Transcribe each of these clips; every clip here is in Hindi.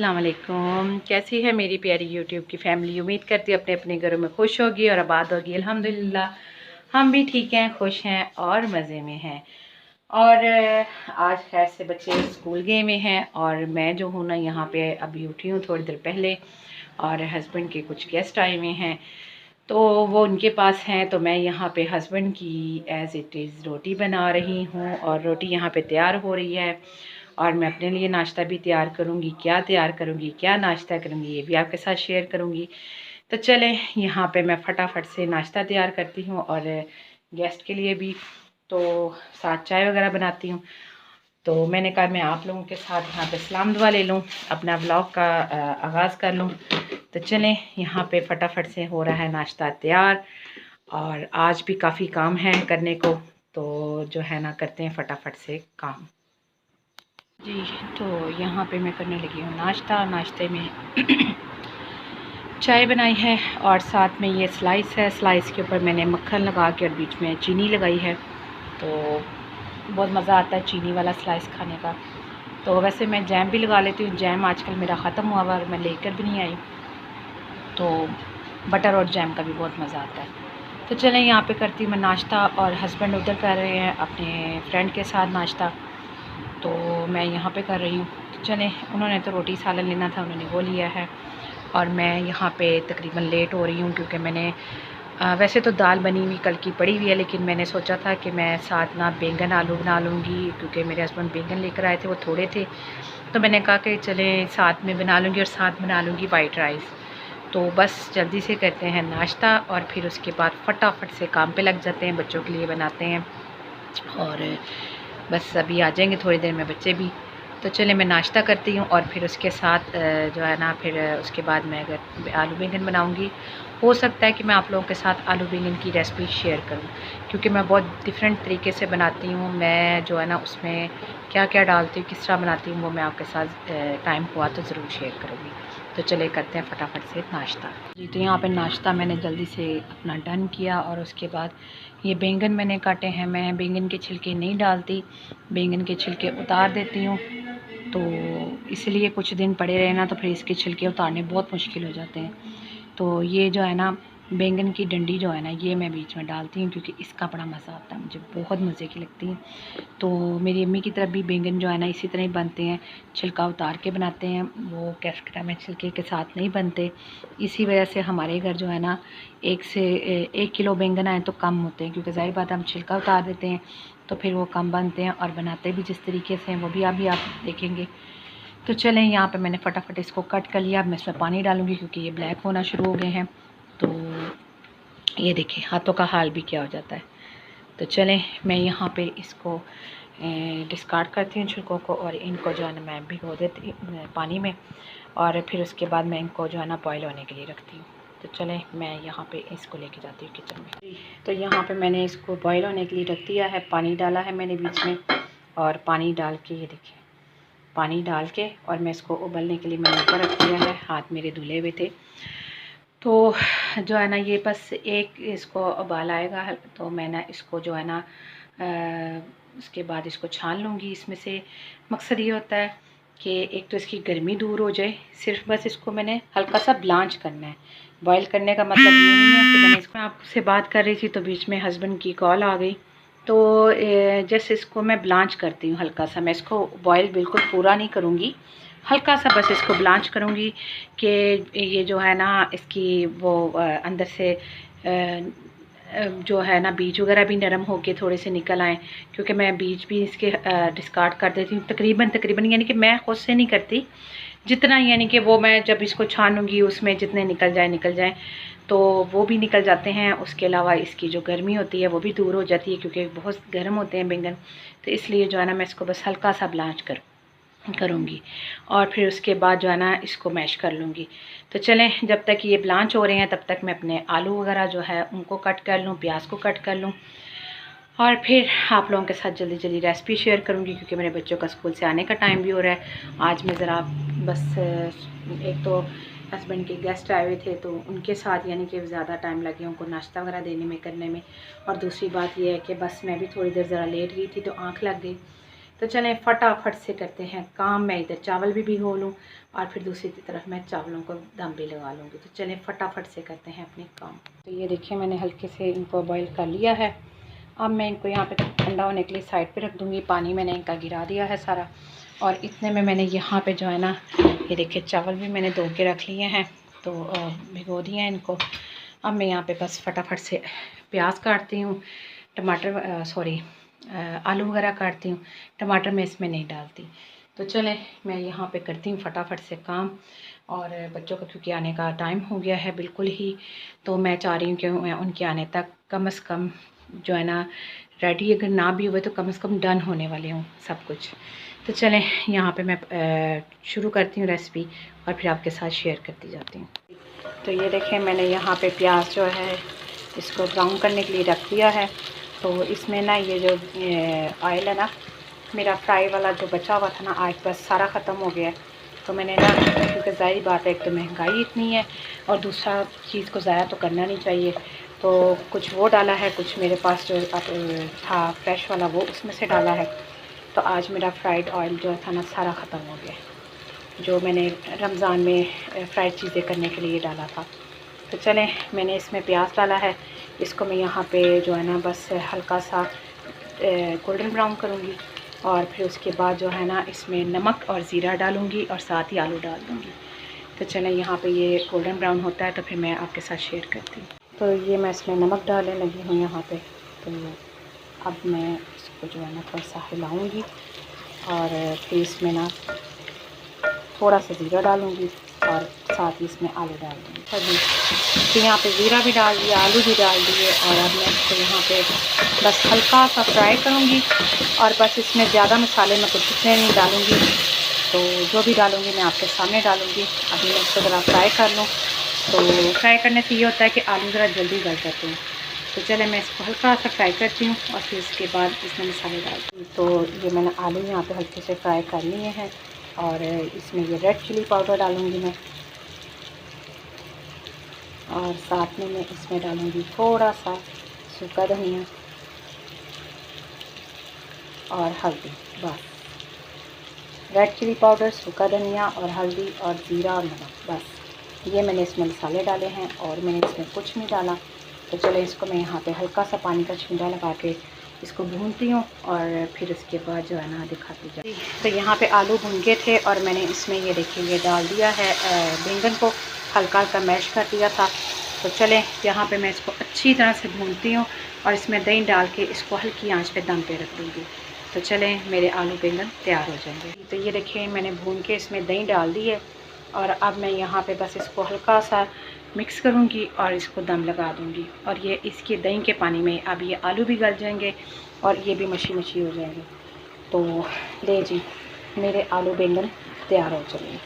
अस्सलाम वालेकुम। कैसी है मेरी प्यारी यूट्यूब की फैमिली। उम्मीद करती हूँ अपने अपने घरों में खुश होगी और आबाद होगी। अल्हम्दुलिल्लाह हम भी ठीक हैं, खुश हैं और मज़े में हैं। और आज खैर से बच्चे स्कूल गए हुए हैं और मैं जो हूँ ना यहाँ पे अभी उठी हूँ थोड़ी देर पहले, और हस्बैंड के कुछ गेस्ट आए हुए हैं तो वो उनके पास हैं। तो मैं यहाँ पे हस्बैंड की एज़ इट इज़ रोटी बना रही हूँ और रोटी यहाँ पे तैयार हो रही है और मैं अपने लिए नाश्ता भी तैयार करूँगी। क्या तैयार करूँगी, क्या नाश्ता करूँगी, ये भी आपके साथ शेयर करूँगी। तो चलें यहाँ पे मैं फटाफट से नाश्ता तैयार करती हूँ और गेस्ट के लिए भी तो साथ चाय वगैरह बनाती हूँ। तो मैंने कहा मैं आप लोगों के साथ यहाँ पे सलाम दुआ ले लूँ, अपना व्लॉग का आगाज़ कर लूँ। तो चलें यहाँ पे फटाफट से हो रहा है नाश्ता तैयार और आज भी काफ़ी काम है करने को, तो जो है ना करते हैं फटाफट से काम जी। तो यहाँ पे मैं करने लगी हूँ नाश्ता। नाश्ते में चाय बनाई है और साथ में ये स्लाइस है। स्लाइस के ऊपर मैंने मक्खन लगा के और बीच में चीनी लगाई है, तो बहुत मज़ा आता है चीनी वाला स्लाइस खाने का। तो वैसे मैं जैम भी लगा लेती हूँ। जैम आजकल मेरा ख़त्म हुआ हुआ और मैं लेकर भी नहीं आई, तो बटर और जैम का भी बहुत मज़ा आता है। तो चलें यहाँ पे करती हूँ मैं नाश्ता और हस्बैंड उधर कर रहे हैं अपने फ्रेंड के साथ नाश्ता, तो मैं यहाँ पे कर रही हूँ। तो चलें, उन्होंने तो रोटी सालन लेना था, उन्होंने वो लिया है और मैं यहाँ पे तकरीबन लेट हो रही हूँ क्योंकि मैंने वैसे तो दाल बनी हुई कल की पड़ी हुई है, लेकिन मैंने सोचा था कि मैं साथ ना बैंगन आलू बना लूँगी क्योंकि मेरे हस्बैंड बैंगन लेकर आए थे, वो थोड़े थे। तो मैंने कहा कि चलें साथ में बना लूँगी और साथ बना लूँगी वाइट राइस। तो बस जल्दी से करते हैं नाश्ता और फिर उसके बाद फटाफट से काम पे लग जाते हैं, बच्चों के लिए बनाते हैं और बस अभी आ जाएंगे थोड़ी देर में बच्चे भी। तो चले मैं नाश्ता करती हूँ और फिर उसके साथ जो है ना फिर उसके बाद मैं अगर आलू बैंगन बनाऊँगी, हो सकता है कि मैं आप लोगों के साथ आलू बैंगन की रेसिपी शेयर करूँ क्योंकि मैं बहुत डिफरेंट तरीके से बनाती हूँ। मैं जो है ना उसमें क्या क्या डालती हूँ, किस तरह बनाती हूँ, वो मैं आपके साथ टाइम हुआ तो ज़रूर शेयर करूँगी। तो चले करते हैं फटाफट से नाश्ता जी। तो यहाँ पे नाश्ता मैंने जल्दी से अपना डन किया और उसके बाद ये बैंगन मैंने काटे हैं। मैं बैंगन के छिलके नहीं डालती, बैंगन के छिलके उतार देती हूँ, तो इसलिए कुछ दिन पड़े रहे ना तो फिर इसके छिलके उतारने बहुत मुश्किल हो जाते हैं। तो ये जो है ना बैंगन की डंडी जो है ना ये मैं बीच में डालती हूँ क्योंकि इसका बड़ा मज़ा आता है, मुझे बहुत मज़े की लगती है। तो मेरी अम्मी की तरफ भी बैंगन जो है ना इसी तरह ही बनते हैं, छिलका उतार के बनाते हैं, वो कैफ्टेरा में छिलके के साथ नहीं बनते। इसी वजह से हमारे घर जो है ना 1 किलो बैंगन आए तो कम होते हैं क्योंकि ज़ाहिर बात है हम छिलका उतार देते हैं तो फिर वो कम बनते हैं और बनाते भी जिस तरीके से हैं वो भी अभी आप देखेंगे। तो चलें यहाँ पे मैंने फटाफट इसको कट कर लिया। अब मैं इसमें पानी डालूँगी क्योंकि ये ब्लैक होना शुरू हो गए हैं। तो ये देखिए हाथों का हाल भी क्या हो जाता है। तो चलें मैं यहाँ पे इसको डिस्कार्ड करती हूँ छिलकों को और इनको जो है ना मैं भिगो देती हूँ पानी में और फिर उसके बाद मैं इनको जो है ना बॉयल होने के लिए रखती हूँ। तो चलें मैं यहाँ पे इसको लेके जाती हूँ किचन में। तो यहाँ पे मैंने इसको बॉयल होने के लिए रख दिया है, पानी डाला है मैंने बीच में और पानी डाल के ये देखिए पानी डाल के और मैं इसको उबलने के लिए मैंने ऊपर रख दिया है। हाथ मेरे धुले हुए थे, तो जो है ना ये बस एक इसको उबाल आएगा तो मैं ना इसको जो है ना उसके बाद इसको छान लूँगी। इसमें से मकसद ये होता है कि एक तो इसकी गर्मी दूर हो जाए, सिर्फ बस इसको मैंने हल्का सा ब्लांच करना है। बॉयल करने का मतलब ये नहीं है कि मैंने इसको आपसे बात कर रही थी तो बीच में हस्बैंड की कॉल आ गई, तो जैसे इसको मैं ब्लांच करती हूँ हल्का सा। मैं इसको बॉयल बिल्कुल पूरा नहीं करूँगी, हल्का सा बस इसको ब्लांच करूँगी कि ये जो है ना इसकी वो अंदर से जो है ना बीज वगैरह भी नरम होके थोड़े से निकल आए, क्योंकि मैं बीज भी इसके डिस्कार्ड कर देती हूँ तकरीबन यानी कि मैं खुद से नहीं करती, जितना यानी कि वो मैं जब इसको छानूँगी उसमें जितने निकल जाए तो वो भी निकल जाते हैं। उसके अलावा इसकी जो गर्मी होती है वो भी दूर हो जाती है क्योंकि बहुत गर्म होते हैं बैंगन, तो इसलिए जो है ना मैं इसको बस हल्का सा ब्लांच करूँगी और फिर उसके बाद जो है ना इसको मैश कर लूँगी। तो चलें जब तक ये ब्लांच हो रहे हैं तब तक मैं अपने आलू वगैरह जो है उनको कट कर लूँ, प्याज को कट कर लूँ और फिर आप लोगों के साथ जल्दी जल्दी रेसिपी शेयर करूँगी क्योंकि मेरे बच्चों का स्कूल से आने का टाइम भी हो रहा है। आज मैं ज़रा बस एक तो हस्बैंड के गेस्ट आए हुए थे तो उनके साथ यानी कि ज़्यादा टाइम लगे उनको नाश्ता वगैरह देने में करने में, और दूसरी बात यह है कि बस मैं भी थोड़ी देर ज़रा लेट गई थी तो आँख लग गई, तो चलें फटाफट से करते हैं काम। मैं इधर चावल भी भिगो लूँ और फिर दूसरी तरफ मैं चावलों को दम भी लगा लूँगी। तो चलें फटाफट से करते हैं अपने काम। तो ये देखिए मैंने हल्के से इनको बॉईल कर लिया है। अब मैं इनको यहाँ पे ठंडा होने के लिए साइड पे रख दूँगी। पानी मैंने इनका गिरा दिया है सारा, और इतने में मैंने यहाँ पे जो है ना, ये देखिए चावल भी मैंने धो के रख लिए हैं, तो भिगो दिए हैं इनको। अब मैं यहाँ पे बस फटाफट से प्याज काटती हूँ, टमाटर आलू वगैरह काटती हूँ। टमाटर मैं इसमें नहीं डालती। तो चलें मैं यहाँ पे करती हूँ फटाफट से काम। और बच्चों का क्योंकि आने का टाइम हो गया है बिल्कुल ही, तो मैं चाह रही हूँ कि मैं उनके आने तक कम से कम जो है ना रेडी, अगर ना भी हुए तो कम से कम डन होने वाले हूँ सब कुछ। तो चलें यहाँ पे मैं शुरू करती हूँ रेसिपी और फिर आपके साथ शेयर करती जाती हूँ। तो ये देखें मैंने यहाँ पे प्याज जो है इसको ब्राउन करने के लिए रख दिया है। तो इसमें ना ये जो ऑयल है ना, मेरा फ्राई वाला जो बचा हुआ था ना, आज बस सारा ख़त्म हो गया है। तो मैंने ना, क्योंकि ज़ाहिर बात है एक तो महंगाई इतनी है और दूसरा चीज़ को ज़ाया तो करना नहीं चाहिए, तो कुछ वो डाला है, कुछ मेरे पास जो था फ्रेश वाला वो उसमें से डाला है। तो आज मेरा फ्राइड ऑयल जो था ना सारा ख़त्म हो गया, जो मैंने रमज़ान में फ्राइड चीज़ें करने के लिए डाला था। तो चलें मैंने इसमें प्याज डाला है, इसको मैं यहाँ पे जो है ना बस हल्का सा गोल्डन ब्राउन करूँगी, और फिर उसके बाद जो है ना इसमें नमक और ज़ीरा डालूँगी और साथ ही आलू डाल दूँगी। तो चलें यहाँ पे ये गोल्डन ब्राउन होता है तो फिर मैं आपके साथ शेयर करती हूँ। तो ये मैं इसमें नमक डालने लगी हूँ यहाँ पे। तो अब मैं इसको जो है ना थोड़ा सा हिलाऊँगी और फिर इसमें ना थोड़ा सा ज़ीरा डालूँगी और साथ ही इसमें आलू डाल दूँगी। तो यहाँ पे ज़ीरा भी डाल दिया, आलू भी डाल दिए, और अब मैं इसको यहाँ पे बस हल्का सा फ्राई करूँगी। और बस इसमें ज़्यादा मसाले मैं कुछ इतने नहीं डालूँगी, तो जो भी डालूँगी मैं आपके सामने डालूँगी। अभी मैं इसको ज़रा फ्राई कर लूँ। तो फ्राई करने से ये होता है कि आलू ज़रा जल्दी गल जाते हैं। तो चले मैं इसको हल्का सा फ्राई करती हूँ और फिर उसके बाद इसमें मसाले डालती हूँ। तो ये मैंने आलू यहाँ पे हल्के से फ्राई कर लिए हैं, और इसमें ये रेड चिली पाउडर डालूँगी मैं, और साथ में मैं इसमें डालूँगी थोड़ा सा सूखा धनिया और हल्दी। बस रेड चिली पाउडर, सूखा धनिया और हल्दी और ज़ीरा और नमक, बस ये मैंने इसमें मसाले डाले हैं और मैंने इसमें कुछ नहीं डाला। तो चलो इसको मैं यहाँ पे हल्का सा पानी का छींटा लगा के इसको भूनती हूँ और फिर उसके बाद जो है ना दिखाती जाती। तो यहाँ पे आलू भून गए थे और मैंने इसमें ये देखिए ये डाल दिया है बैंगन को हल्का हल्का मैश कर दिया था। तो चलें यहाँ पे मैं इसको अच्छी तरह से भूनती हूँ और इसमें दही डाल के इसको हल्की आंच पे दम पे रख दूँगी। तो चलें मेरे आलू बैंगन तैयार हो जाएंगे। तो ये देखिए मैंने भून के इसमें दही डाल दी है, और अब मैं यहाँ पे बस इसको हल्का सा मिक्स करूँगी और इसको दम लगा दूँगी। और ये इसके दही के पानी में अब ये आलू भी गल जाएंगे और ये भी मच्छी मच्छी हो जाएंगे। तो ले जी मेरे आलू बैंगन तैयार हो चुके।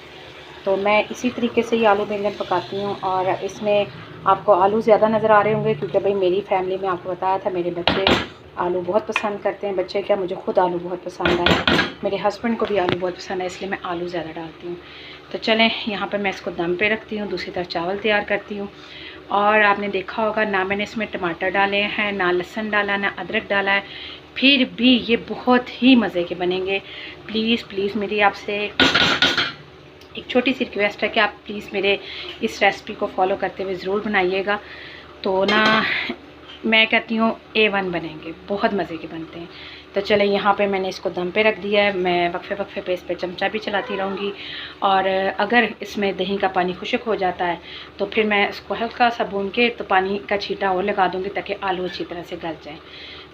तो मैं इसी तरीके से ही आलू बैंगन पकाती हूँ, और इसमें आपको आलू ज़्यादा नज़र आ रहे होंगे क्योंकि भाई मेरी फैमिली में आपको बताया था मेरे बच्चे आलू बहुत पसंद करते हैं। बच्चे क्या, मुझे खुद आलू बहुत पसंद है, मेरे हस्बैंड को भी आलू बहुत पसंद है, इसलिए मैं आलू ज़्यादा डालती हूँ। तो चलें यहाँ पर मैं इसको दम पे रखती हूँ, दूसरी तरफ चावल तैयार करती हूँ। और आपने देखा होगा ना मैंने इसमें टमाटर डाले हैं, ना लहसुन डाला, ना अदरक डाला है, फिर भी ये बहुत ही मज़े के बनेंगे। प्लीज़ प्लीज़ मेरी आपसे एक छोटी सी रिक्वेस्ट है कि आप प्लीज़ मेरे इस रेसिपी को फॉलो करते हुए ज़रूर बनाइएगा। तो ना मैं कहती हूँ A1 बनेंगे, बहुत मज़े के बनते हैं। तो चले यहाँ पे मैंने इसको दम पे रख दिया है। मैं वक्फे वक्फे पे इस पे चमचा भी चलाती रहूँगी, और अगर इसमें दही का पानी खुश्क हो जाता है तो फिर मैं इसको हल्का सा भून के तो पानी का छींटा और लगा दूँगी ताकि आलू अच्छी तरह से गल जाए।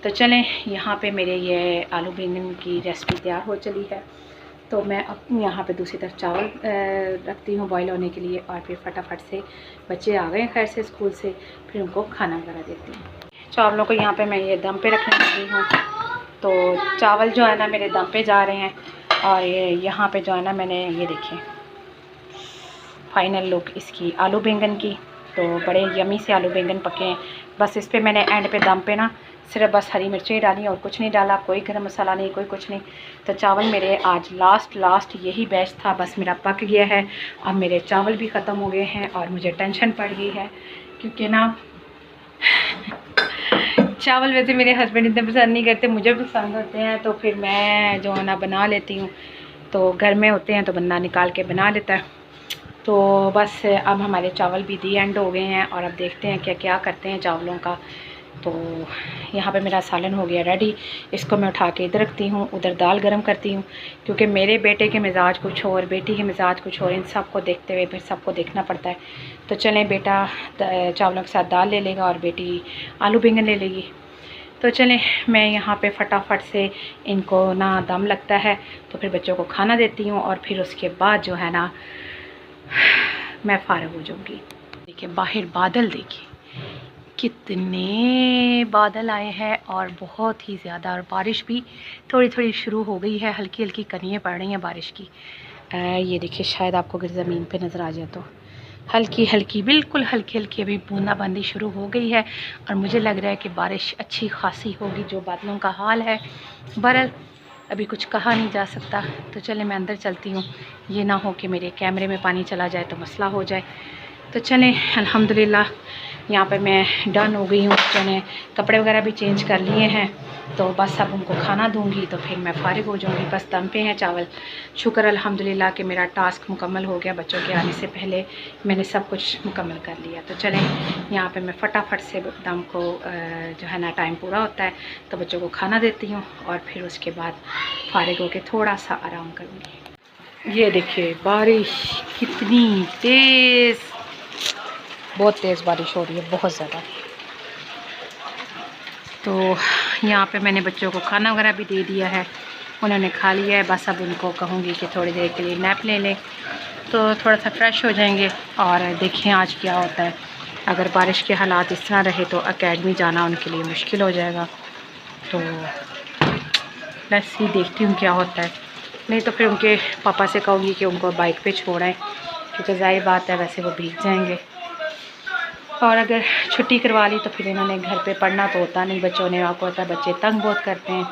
तो चलें यहाँ पे मेरे ये आलू बैंगन की रेसिपी तैयार हो चली है। तो मैं अब यहाँ पे दूसरी तरफ चावल रखती हूँ बॉईल होने के लिए, और फिर फटाफट से बच्चे आ गए खैर से स्कूल से, फिर उनको खाना वगैरह देती हूँ। चावलों को यहाँ पे मैं ये दम पे रखने लगी हूँ। तो चावल जो है ना मेरे दम पे जा रहे हैं, और यहाँ पे जो है ना मैंने ये देखें फाइनल लुक इसकी आलू बैंगन की। तो बड़े यमी से आलू बैंगन पके हैं। बस इस पे मैंने एंड पे दम पे ना सिर्फ बस हरी मिर्चें डाली और कुछ नहीं डाला, कोई गरम मसाला नहीं, कोई कुछ नहीं। तो चावल मेरे आज लास्ट यही बैच था, बस मेरा पक गया है। अब मेरे चावल भी ख़त्म हो गए हैं और मुझे टेंशन पड़ गई है क्योंकि ना चावल वैसे मेरे हस्बैंड इतने पसंद नहीं करते, मुझे पसंद होते हैं, तो फिर मैं जो है ना बना लेती हूँ। तो घर में होते हैं तो बंदा निकाल के बना लेता है। तो बस अब हमारे चावल भी दी एंड हो गए हैं और अब देखते हैं क्या क्या करते हैं चावलों का। तो यहाँ पे मेरा सालन हो गया रेडी। इसको मैं उठा के इधर रखती हूँ, उधर दाल गरम करती हूँ, क्योंकि मेरे बेटे के मिजाज कुछ और, बेटी के मिजाज कुछ और, इन सब को देखते हुए फिर सबको देखना पड़ता है। तो चलें, बेटा चावलों के साथ दाल ले लेगा और बेटी आलू बैंगन ले लेगी। तो चलें, मैं यहाँ पे फटाफट से इनको ना दम लगता है तो फिर बच्चों को खाना देती हूँ और फिर उसके बाद जो है ना मैं फ़ारिग हो जाऊँगी। देखिए बाहर बादल, देखिए कितने बादल आए हैं और बहुत ही ज़्यादा, और बारिश भी थोड़ी थोड़ी शुरू हो गई है, हल्की हल्की कनियाँ पड़ रही हैं बारिश की। ये देखिए, शायद आपको अगर ज़मीन पे नज़र आ जाए तो हल्की हल्की, बिल्कुल हल्की हल्की अभी बूंदाबांदी शुरू हो गई है और मुझे लग रहा है कि बारिश अच्छी खासी होगी। जो बादलों का हाल है, बहरहाल अभी कुछ कहा नहीं जा सकता। तो चले मैं अंदर चलती हूँ, ये ना हो कि मेरे कैमरे में पानी चला जाए तो मसला हो जाए। तो चलें, अल्हम्दुलिल्लाह यहाँ पे मैं डन हो गई हूँ। मैंने कपड़े वगैरह भी चेंज कर लिए हैं, तो बस अब उनको खाना दूंगी तो फिर मैं फ़ारिग हो जाऊँगी। बस दम पे हैं चावल। शुक्र अल्हम्दुलिल्लाह कि मेरा टास्क मुकम्मल हो गया, बच्चों के आने से पहले मैंने सब कुछ मुकम्मल कर लिया। तो चलें, यहाँ पे मैं फटाफट से दम को जो है ना टाइम पूरा होता है तो बच्चों को खाना देती हूँ और फिर उसके बाद फ़ारिग होकर थोड़ा सा आराम करूँगी। ये देखिए बारिश कितनी तेज़, बहुत तेज़ बारिश हो रही है, बहुत ज़्यादा। तो यहाँ पे मैंने बच्चों को खाना वगैरह भी दे दिया है, उन्होंने खा लिया है। बस अब उनको कहूँगी कि थोड़ी देर के लिए नैप ले लें तो थोड़ा सा फ्रेश हो जाएंगे। और देखें आज क्या होता है, अगर बारिश के हालात इस तरह रहे तो एकेडमी जाना उनके लिए मुश्किल हो जाएगा। तो बस ही देखती हूँ क्या होता है, नहीं तो फिर उनके पापा से कहूँगी कि उनको बाइक पे छोड़ें, क्योंकि ज़ाहिर बात है वैसे वो भीग जाएंगे। और अगर छुट्टी करवा ली तो फिर इन्होंने घर पे पढ़ना तो होता नहीं, बच्चों ने, आपको होता है बच्चे तंग बहुत करते हैं।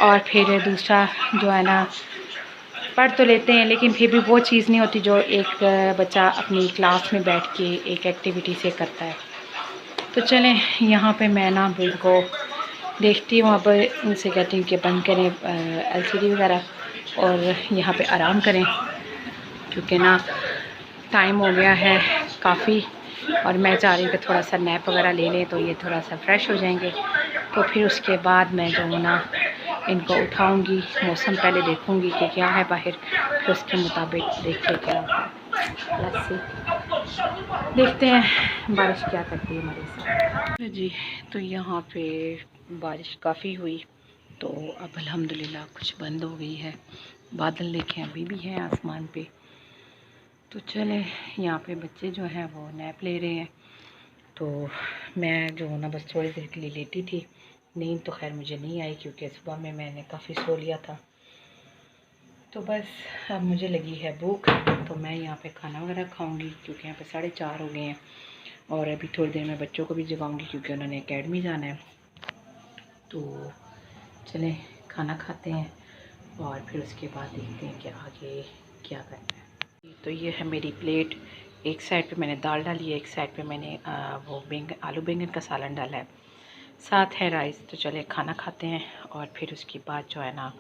और फिर दूसरा जो है ना, पढ़ तो लेते हैं लेकिन फिर भी वो चीज़ नहीं होती जो एक बच्चा अपनी क्लास में बैठ के एक एक्टिविटी से करता है। तो चलें, यहाँ पे मैं ना इनको देखती हूँ, अब उनसे कहती हूँ कि बंद करें LCD वगैरह और यहाँ पे आराम करें, क्योंकि ना टाइम हो गया है काफ़ी और मैं चाह रही हूँ कि थोड़ा सा नैप वगैरह ले लें तो ये थोड़ा सा फ्रेश हो जाएंगे। तो फिर उसके बाद मैं जो है ना इनको उठाऊंगी, मौसम पहले देखूंगी कि क्या है बाहर, फिर उसके मुताबिक देखते क्या होता है। देखते हैं बारिश क्या करती है हमारे साथ जी। तो यहाँ पे बारिश काफ़ी हुई तो अब अल्हम्दुलिल्लाह कुछ बंद हो गई है, बादल देखें अभी भी हैं आसमान पे। तो चले, यहाँ पे बच्चे जो हैं वो नैप ले रहे हैं, तो मैं जो ना बस थोड़ी देर के लिए लेटी थी। नींद तो खैर मुझे नहीं आई क्योंकि सुबह में मैंने काफ़ी सो लिया था। तो बस अब मुझे लगी है भूख, तो मैं यहाँ पे खाना वगैरह खाऊंगी, क्योंकि यहाँ पे 4:30 हो गए हैं और अभी थोड़ी देर में बच्चों को भी जगाऊंगी क्योंकि उन्होंने एकेडमी जाना है। तो चलें खाना खाते हैं और फिर उसके बाद देखते हैं कि आगे क्या करना है। तो ये है मेरी प्लेट, एक साइड पे मैंने दाल डाली है, एक साइड पे मैंने वो आलू बैंगन का सालन डाला है, साथ है राइस। तो चले खाना खाते हैं और फिर उसके बाद जो है ना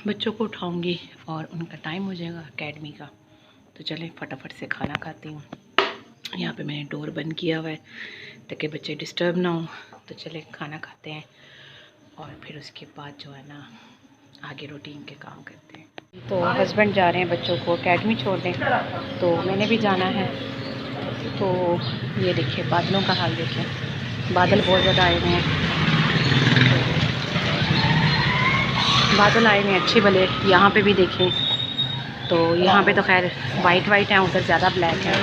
बच्चों को उठाऊंगी और उनका टाइम हो जाएगा एकेडमी का। तो चले फटाफट से खाना खाती हूँ। यहाँ पे मैंने डोर बंद किया हुआ है ताकि बच्चे डिस्टर्ब ना हो। तो चले खाना खाते हैं और फिर उसके बाद जो है ना आगे रूटीन के काम करते हैं। तो हस्बैंड जा रहे हैं बच्चों को एकेडमी छोड़ने, तो मैंने भी जाना है। तो ये देखिए बादलों का हाल देखें, बादल बहुत ज़्यादा आए हुए हैं, बादल आए हुए हैं अच्छे भले। यहाँ पे भी देखें तो यहाँ पे तो खैर वाइट है, उधर ज़्यादा ब्लैक है।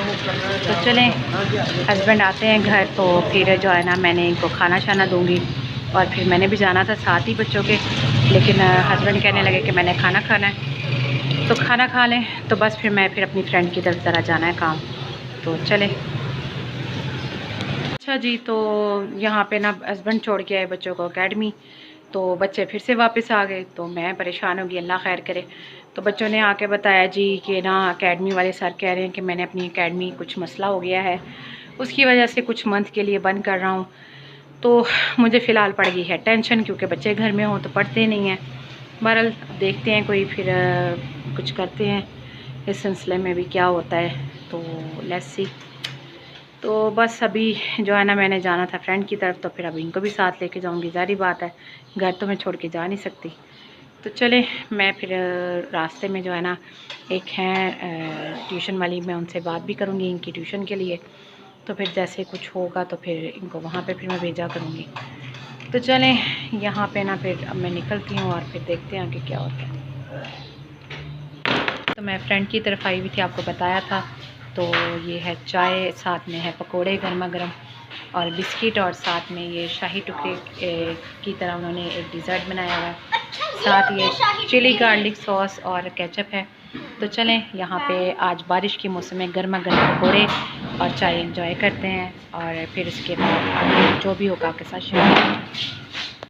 तो चलें, हस्बैंड आते हैं घर तो फिर जो है ना मैंने इनको खाना शाना दूँगी और फिर मैंने भी जाना था साथ ही बच्चों के, लेकिन हस्बैंड कहने लगे कि मैंने खाना खाना है तो खाना खा लें। तो बस फिर अपनी फ्रेंड की तरफ ज़रा जाना है काम, तो चलें। अच्छा जी, तो यहाँ पे ना हस्बैंड छोड़ के आए बच्चों को एकेडमी, तो बच्चे फिर से वापस आ गए तो मैं परेशान हो गई, अल्लाह खैर करे। तो बच्चों ने आके बताया जी कि ना एकेडमी वाले सर कह रहे हैं कि मैंने अपनी एकेडमी कुछ मसला हो गया है, उसकी वजह से कुछ मंथ के लिए बंद कर रहा हूँ। तो मुझे फ़िलहाल पड़ गई है टेंशन, क्योंकि बच्चे घर में हों तो पढ़ते नहीं हैं। बहरहाल देखते हैं कोई फिर कुछ करते हैं इस सिलसिले में भी क्या होता है, तो लेट्स सी। तो बस अभी जो है ना मैंने जाना था फ्रेंड की तरफ, तो फिर अभी इनको भी साथ लेके जाऊंगी, ज़ाहिर बात है घर तो मैं छोड़ के जा नहीं सकती। तो चले मैं फिर रास्ते में जो है ना एक हैं ट्यूशन वाली, मैं उनसे बात भी करूँगी इनकी ट्यूशन के लिए, तो फिर जैसे कुछ होगा तो फिर इनको वहाँ पे फिर मैं भेजा करूँगी। तो चलें यहाँ पे ना फिर अब मैं निकलती हूँ और फिर देखते हैं आगे क्या होता है। तो मैं फ्रेंड की तरफ आई हुई थी, आपको बताया था। तो ये है चाय, साथ में है पकोड़े गर्मा गर्म और बिस्किट, और साथ में ये शाही टुकड़े की तरह उन्होंने एक डिज़र्ट बनाया हुआ है, साथ ये चिली गार्लिक सॉस और केचप है। तो चलें यहाँ पे आज बारिश के मौसम में गर्मा गर्म पकोड़े और चाय एंजॉय करते हैं, और फिर उसके बाद आगे जो भी होगा आपके साथ शेयर।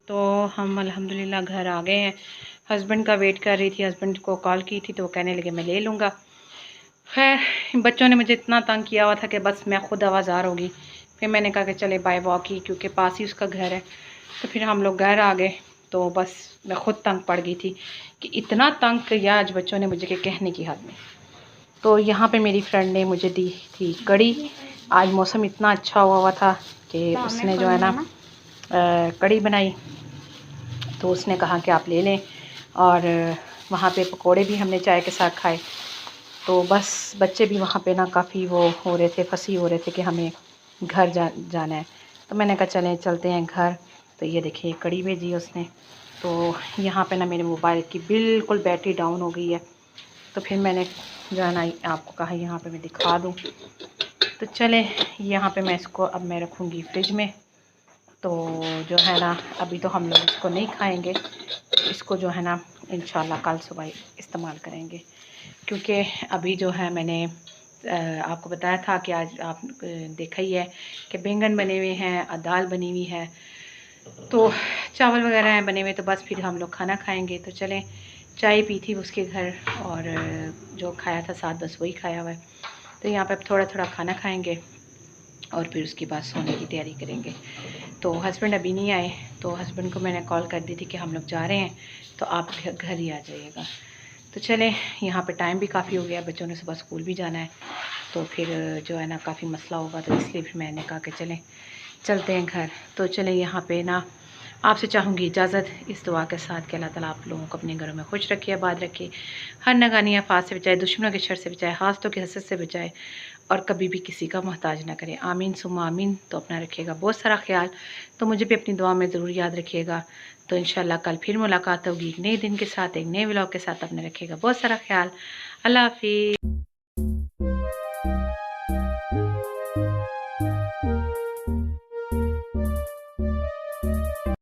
तो हम अल्हम्दुलिल्लाह घर आ गए हैं। हस्बैंड का वेट कर रही थी, हस्बैंड को कॉल की थी तो वो कहने लगे मैं ले लूँगा। खैर बच्चों ने मुझे इतना तंग किया हुआ था कि बस मैं खुद आवाज़ार होगी। फिर मैंने कहा कि चले बाय वॉक ही, क्योंकि पास ही उसका घर है। तो फिर हम लोग घर आ गए। तो बस मैं खुद तंग पड़ गई थी कि इतना तंग किया आज बच्चों ने मुझे कि कहने की हद में। तो यहाँ पे मेरी फ्रेंड ने मुझे दी थी कड़ी। आज मौसम इतना अच्छा हुआ था कि उसने जो है ना कड़ी बनाई, तो उसने कहा कि आप ले लें। और वहाँ पे पकोड़े भी हमने चाय के साथ खाए। तो बस बच्चे भी वहाँ पे ना काफ़ी वो हो रहे थे, फंसी हो रहे थे कि हमें घर जाना है। तो मैंने कहा चलें चलते हैं घर। तो ये देखिए कड़ी भेजी है उसने। तो यहाँ पे ना मेरे मोबाइल की बिल्कुल बैटरी डाउन हो गई है। तो फिर मैंने जो है ना आपको कहा यहाँ पे मैं दिखा दूँ। तो चलें यहाँ पे मैं इसको अब मैं रखूँगी फ्रिज में। तो जो है ना अभी तो हम लोग इसको नहीं खाएंगे, इसको जो है ना इंशाल्लाह कल सुबह इस्तेमाल करेंगे। क्योंकि अभी जो है मैंने आपको बताया था कि आज आप देखा ही है कि बैंगन बने हुए हैं, दाल बनी हुई है, तो चावल वगैरह हैं बने हुए। तो बस फिर हम लोग खाना खाएंगे। तो चलें चाय पी थी उसके घर, और जो खाया था साथ बस वही खाया हुआ है। तो यहाँ पर थोड़ा थोड़ा खाना खाएँगे और फिर उसके बाद सोने की तैयारी करेंगे। तो हस्बैंड अभी नहीं आए, तो हस्बैंड को मैंने कॉल कर दी थी कि हम लोग जा रहे हैं, तो आप घर ही आ जाइएगा। तो चलें यहाँ पे टाइम भी काफ़ी हो गया, बच्चों ने सुबह स्कूल भी जाना है, तो फिर जो है ना काफ़ी मसला होगा। तो इसलिए फिर मैंने कहा कि चलें चलते हैं घर। तो चलें यहाँ पे ना आपसे चाहूँगी इजाज़त इस दुआ के साथ कि अल्लाह ताला आप लोगों को अपने घरों में खुश रखे, आबाद रखे, हर नगानी आफात से बचाए, दुश्मनों के शर से बचाए, हासतों की हसद से बचाए, और कभी भी किसी का मोहताज ना करें। आमीन सुम्मा आमीन। तो अपना रखिएगा बहुत सारा ख्याल। तो मुझे भी अपनी दुआ में ज़रूर याद रखिएगा। तो इंशाल्लाह कल फिर मुलाकात होगी एक नए दिन के साथ, एक नए व्लॉग के साथ। अपने रखिएगा बहुत सारा ख्याल। अल्लाह हाफिज़।